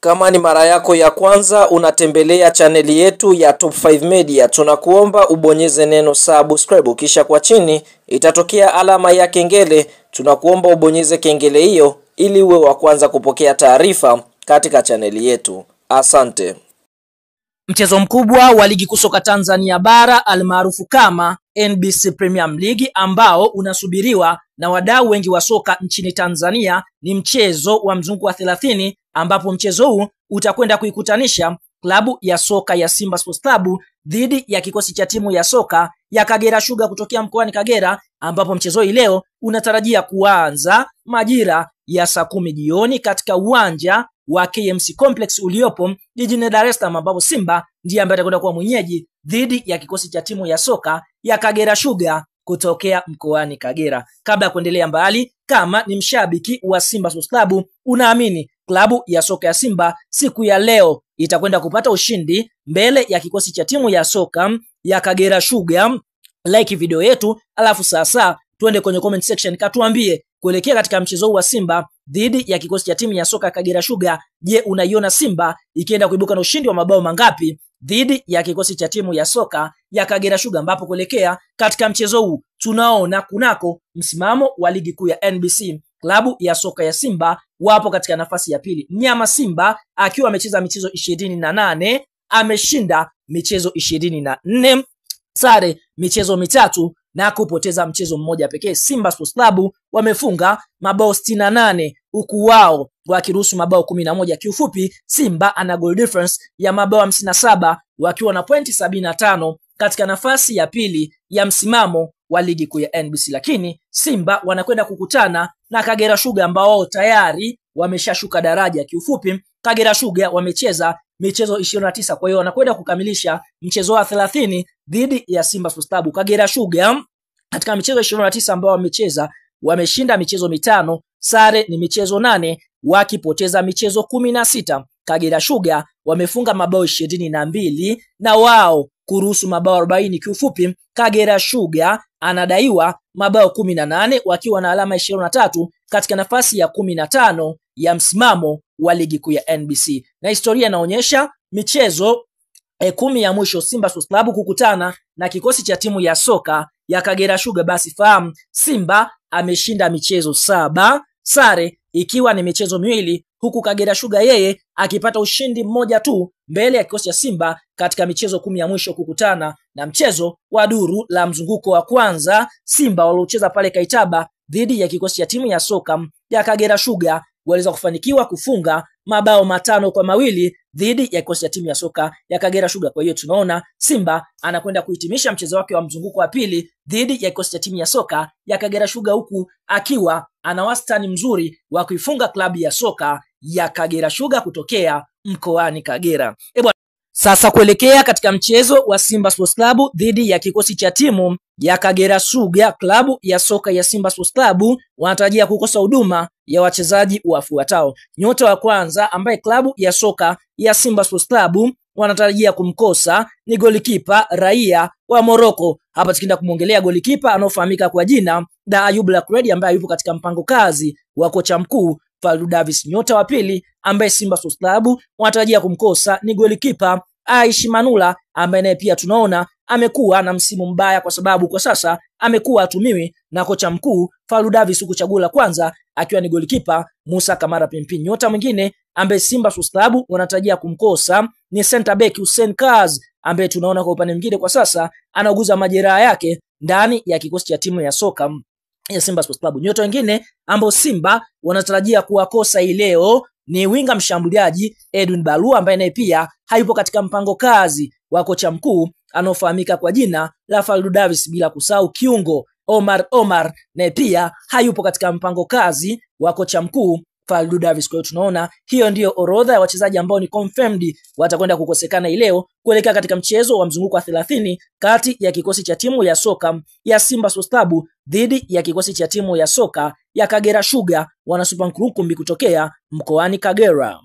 Kama ni mara yako ya kwanza unatembelea chaneli yetu ya Top 5 Media, tunakuomba ubonyeze neno subscribe, kisha kwa chini itatokea alama ya kengele. Tunakuomba ubonyeze kengele hiyo ili uwe wa kwanza kupokea taarifa katika chaneli yetu. Asante. Mchezo mkubwa wa ligi kuu soka Tanzania bara almaarufu kama NBC Premier League ambao unasubiriwa na wadau wengi wa soka nchini Tanzania ni mchezo wa mzunguko wa 30, ambapo mchezo huu utakwenda kuikutanisha klabu ya soka ya Simba Sports Club dhidi ya kikosi cha timu ya soka ya Kagera Sugar kutokea mkoani Kagera, ambapo mchezo hii leo unatarajia kuanza majira ya saa 10 jioni katika uwanja wa KMC Complex uliopo jijini Dar es Salaam, ambapo Simba ndiye ambaye atakwenda kuwa mwenyeji dhidi ya kikosi cha timu ya soka ya Kagera Sugar kutokea mkoani Kagera. Kabla ya kuendelea mbali, kama ni mshabiki wa Simba Sports Club, unaamini klabu ya soka ya Simba siku ya leo itakwenda kupata ushindi mbele ya kikosi cha timu ya soka ya Kagera Sugar, like video yetu, alafu sasa tuende kwenye comment section katuambie kuelekea katika mchezo huu wa Simba dhidi ya kikosi cha timu ya soka ya Kagera Sugar. Je, unaiona Simba ikienda kuibuka na ushindi wa mabao mangapi dhidi ya kikosi cha timu ya soka ya Kagera Sugar, ambapo kuelekea katika mchezo huu tunaona kunako msimamo wa ligi kuu ya NBC klabu ya soka ya Simba wapo katika nafasi ya pili. Mnyama Simba akiwa amecheza michezo 28, ameshinda michezo 24, sare michezo mitatu na kupoteza mchezo mmoja pekee. Simba Sports Club wamefunga mabao 68 huku wao wakiruhusu mabao 11. Kiufupi, Simba ana goal difference ya mabao 57 wakiwa na pointi 75 katika nafasi ya pili ya msimamo wa ligi kuu ya NBC. Lakini Simba wanakwenda kukutana na Kagera Sugar ambao tayari wameshashuka daraja. Kiufupi, Kagera Sugar wamecheza michezo 29, kwa hiyo wanakwenda kukamilisha mchezo wa 30 dhidi ya Simba Sports Club. Kagera Sugar katika michezo 29 ambao wamecheza, wameshinda michezo 5, sare ni michezo 8, wakipoteza michezo 16. Kagera Sugar wamefunga mabao 22 na wao kuruhusu mabao 40. Kiufupi, Kagera Sugar anadaiwa mabao 18 wakiwa na alama 23 katika nafasi ya 15 ya msimamo wa ligi kuu ya NBC. Na historia inaonyesha michezo 10 ya mwisho Simba Sports Club kukutana na kikosi cha timu ya soka ya Kagera Sugar, basi fahamu Simba ameshinda michezo 7, sare ikiwa ni michezo 2, huku Kagera Sugar yeye akipata ushindi mmoja tu mbele ya kikosi cha Simba katika michezo 10 ya mwisho kukutana. Na mchezo wa duru la mzunguko wa kwanza Simba waliocheza pale Kaitaba dhidi ya kikosi cha timu ya soka ya Kagera Sugar waliweza kufanikiwa kufunga mabao 5-2 dhidi ya kikosi cha timu ya soka ya Kagera Sugar. Kwa hiyo tunaona Simba anakwenda kuhitimisha mchezo wake wa mzunguko wa pili dhidi ya kikosi cha timu ya soka ya Kagera Sugar, huku akiwa ana wastani mzuri wa kuifunga klabu ya soka ya Kagera Sugar kutokea mkoani Kagera. Sasa kuelekea katika mchezo wa Simba Sports Club dhidi ya kikosi cha timu ya Kagera Sugar, klabu ya soka ya Simba Sports Club wanatarajia kukosa huduma ya wachezaji wafuatao. Nyota wa kwanza ambaye klabu ya soka ya Simba Sports Club wanatarajia kumkosa ni golikipa raia wa Morocco. Hapa tukienda kumwongelea golikipa anaofahamika kwa jina la Ayub Lakredi ambaye yupo katika mpango kazi wa kocha mkuu Fadlu Davis. Nyota wa pili ambaye Simba Sports Club wanatarajia kumkosa ni golikipa Aishi Manula ambaye naye pia tunaona amekuwa na msimu mbaya kwa sababu kwa sasa amekuwa atumiwi na kocha mkuu Fadlu Davis, huku chaguo la kwanza akiwa ni golikipa Musa Kamara Pimpin. Nyota mwingine ambaye Simba Sports Club wanatarajia kumkosa ni center back Hussein Kaz ambaye tunaona kwa upande mwingine kwa sasa anauguza majeraha yake ndani ya kikosi cha timu ya soka ya Simba Sports Club. Nyota wengine ambao Simba wanatarajia kuwakosa hii leo ni winga mshambuliaji Edwin Barua ambaye naye pia hayupo katika mpango kazi wa kocha mkuu anaofahamika kwa jina la Fadlu Davis, bila kusahau kiungo Omar naye pia hayupo katika mpango kazi wa kocha mkuu Fadlu Davis. Kwa hiyo tunaona hiyo ndiyo orodha ya wachezaji ambao ni confirmed watakwenda kukosekana leo kuelekea katika mchezo wa mzunguko wa 30 kati ya kikosi cha timu ya soka ya Simba Sports Club dhidi ya kikosi cha timu ya soka ya Kagera Sugar wana Super Nkurukumbi kutokea mkoani Kagera.